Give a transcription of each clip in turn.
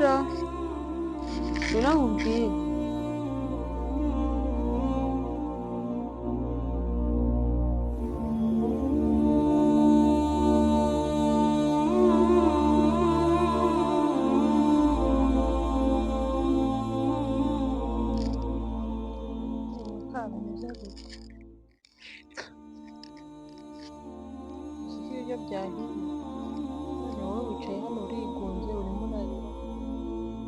sha biramubwira bimeze gute uzi ibiryo byahiye none wowe wicaye hano urigunze urimo urarira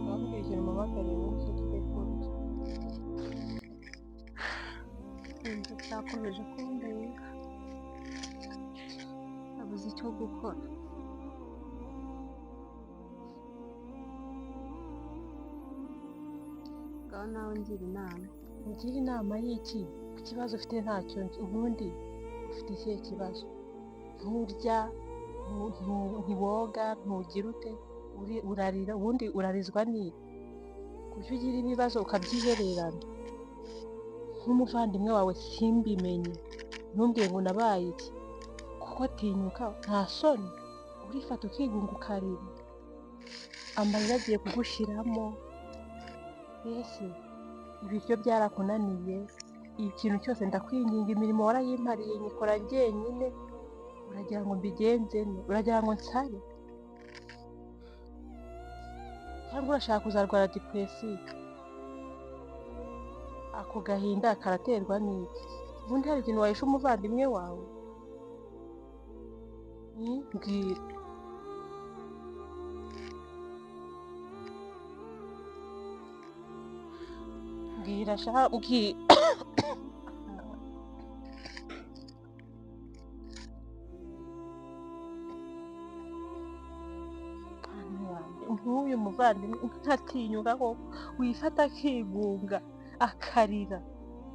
urambwira ikintu umpamagariye ngo uze tujye kurya inzu cyakomeje kundenga nabuze icyo gukora ngaho nawe ngira inama ugira inama y'iki ku kibazo ufite ntacyo nzi ubundi ufite ikihe kibazo nturya ntiwoga ntugira ute urarira ubundi urarizwa n'iki kuki ugira ibibazo ukabyihererana nk'umuvandimwe wawe simbimenye ntumbwiye ngo nabaye iki kuko tinyuka nta soni urifata ukigunga ukarira amarira agiye kugushiramo mbese ibiryo byarakunaniye ikintu cyose ndakwinginga imirimo warayimariye nyikora njyenyine uragira ngo mbigenze nte uragira ngo nsabe cyangwa urashaka kuzarwara depresive ako gahinda karaterwa n'iki ubundi hari ikintu wahisha umuvandimwe wawe mbwira mbwira sha mbwira nk'uyu muvandimwe nkatinyuka ko wifata akigunga akarira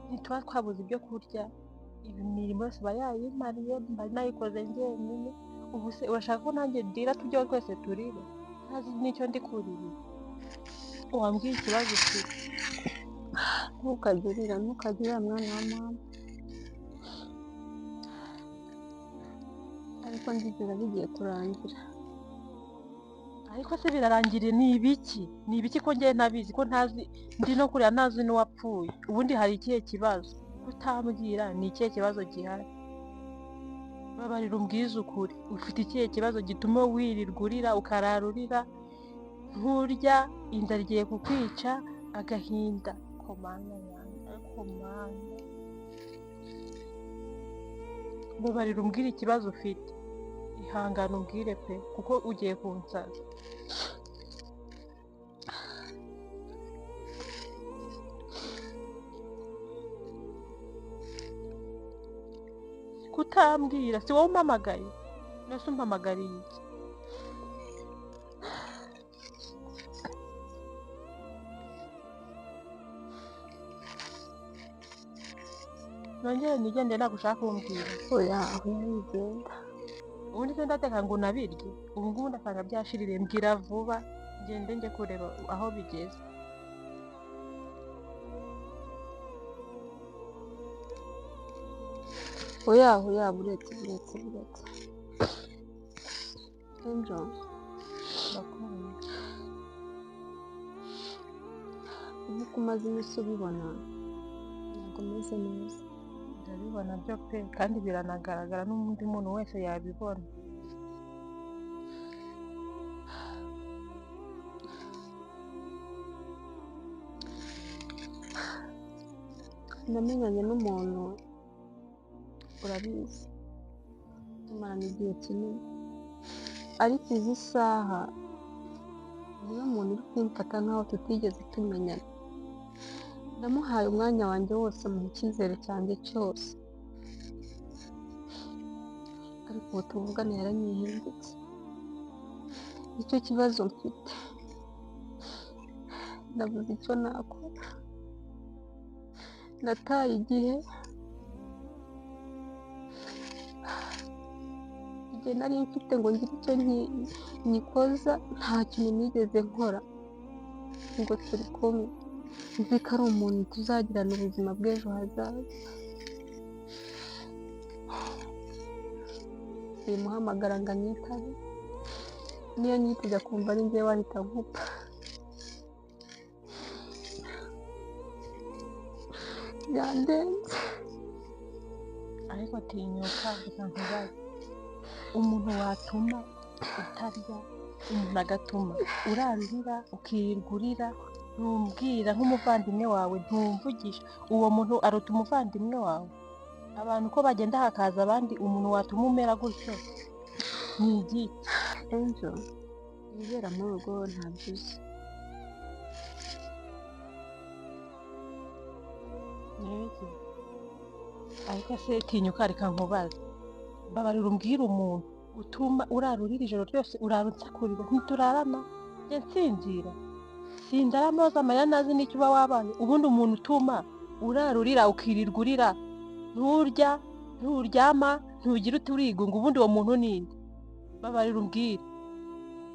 ntituba twabuze ibyo kurya imirimo yose aba yayimariye mba nayikoze njyenyine ubu se urashaka ko nanjye ndira tujyeho twese turire ntazi n'icyo ndi kurira wambwira ikibazo ufite ntukagirira mwana wa mama ariko ndizera bigiye kurangira ariko se birarangiriye ni ibiki ko njye ntabizi ko ntazi ndi no kurira ntazi n'uwapfuye ubundi hari ikihe kibazo kutambwira ni ikihe kibazo gihari babarira umbwize ukuri ufite ikihe kibazo gituma wirirwa urira ukarara urira nturya inzara igiye kukwica agahinda komana yanjye komana babarira umbwire ikibazo ufite ihangane umbwire pe kuko ugiye kunsaza kutambwira si wowe umpamagaye nose umpamagariye iki nongere nigende nagushaka kumbwira oya wigenda ubundi se ndateka ngo unabirye ubu ngubu ndasanga byashiririye mbwira vuba ngende njye kureba aho bigeze oya buretse Angel ndakunda uko umaze iminsi ubibona ntabwo umeze neza ndabibona byo pe kandi biranagaragara n'undi muntu wese yabibona namenyanye n'umuntu urabizi tumarana igihe kinini ariko izi saha niwe muntu uri kumfata nkaho tutigeze tumenyana namuhaye umwanya wanjye wose mu icyizere cyanjye cyose ariko ubu tuvugana yaranyihindutse nicyo kibazo mfite nabuze icyo nakora nataye igihe nari mfite ngo ngire icyo nyikoza nta kintu nigeze nkora ngo turi kumwe nzi ko ari umuntu tuzagirana ubuzima bw'ejo hazaza simuhamagara ngo anyitabe niyo nyiteze akumva ari njye wahita gupfa byandenze. ariko tinyuka reka nkubaze umuntu watuma utarya umuntu agatuma urarurira ukirirwa urira ntumbwira nk'umuvandimwe wawe ntumvugisha uwo muntu aruta umuvandimwe wawe abantu uko bagenda hakaza abandi umuntu watuma umera gutyo ni igiki Angel ibibera muri urwo ntabyo uzi. Nibiki? ariko se tinyuka reka nkubaze mbabarira umbwire umuntu utuma urarurira ijoro ryose urarutsakurira ntiturarana njye nsinzira sindaranoza amarira nazi n'icyo uba wabaye ubundi umuntu utuma urarurira ukirirwa urira nturya nturyama ntugira uti urigunga ubundi uwo muntu ninde babarira umbwire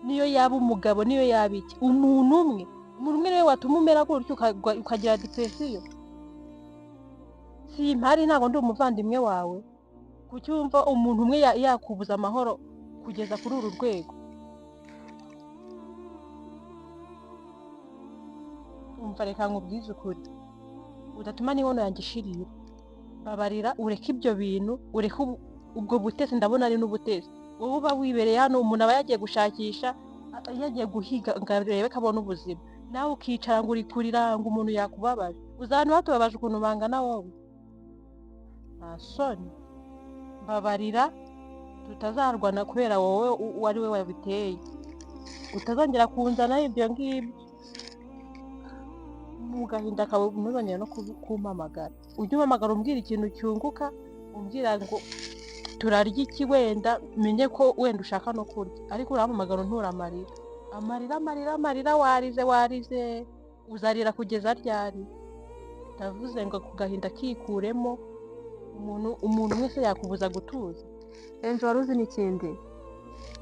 niyo yaba umugabo niyo yaba iki umuntu umwe niwe watuma umera gutyo ukagira depression simpari ntabwo ndi umuvandimwe wawe kucyumva umuntu umwe yakubuza amahoro kugeza kuri uru rwego umva reka nkubwize ukuri udatuma n'inkono yanjye ishirira babarira ureke ibyo bintu ureke ubwo butesi ndabona ari n'ubutesi wowe uba wibereye hano umuntu aba yagiye gushakisha yagiye guhiga ngo arebe ko abona ubuzima nawe ukicara ngo uri kurira ngo umuntu yakubabaje uzantu batubabaje ukuntu bangana wowe soni mbabarira tutazarwana kubera wowe wari we wabiteye utazongera kunzana ibyo ngibyo mu gahinda kawe ntuzongere no kumpamagara ujye umpamagara umbwira ikintu cyunguka umbwira ngo turarya iki wenda menye ko wenda ushaka no kurya ariko urampamagara untura amarira warize uzarira kugeza ryari ndavuze ngo ku gahinda kikuremo umuntu wese yakubuza gutuza. Angel wari uzi n'ikindi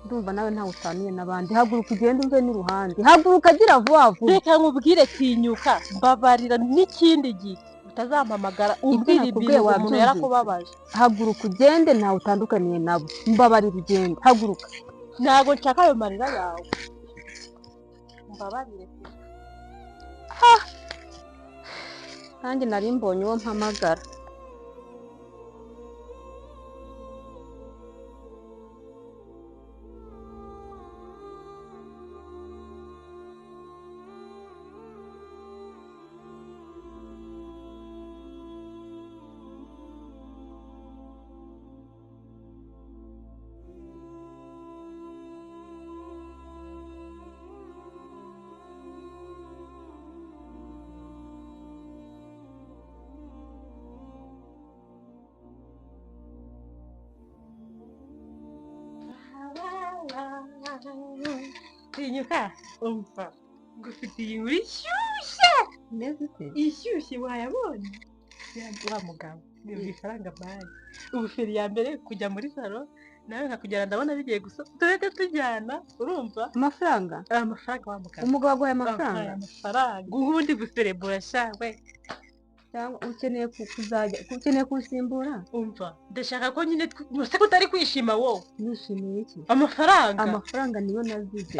ndumva nawe ntawe utaniye n'abandi haguruka ugende umve n'uruhande haguruka agira vuba vuba reka nkubwire tinyuka mbabarira n'ikindi gihe utazampamagara umbwira ibintu umuntu yarakubabaje haguruka ugende ntawe utandukaniye nabo mbabarira ugende haguruka ntago nshaka ayo marira yawe mbabarire nanjye nari mbonye uwo mpamagara tinyuka umva ngufitiye inkuru ishyushye neza ute ishyushye wayabonye wa mugabo ni ifaranga bayi ubu feri ya mbere kujya muri salo nawe nkakujyana ndabona bigiye gusa tureke tujyana urumva amafaranga wa mugabo umugabo aguhaye amafaranga ubundi guserebura shawe cyangwa ukeneye kunsimbura umva ndashaka ko nyine utari kwishima wowe nishimiye iki amafaranga niyo nazize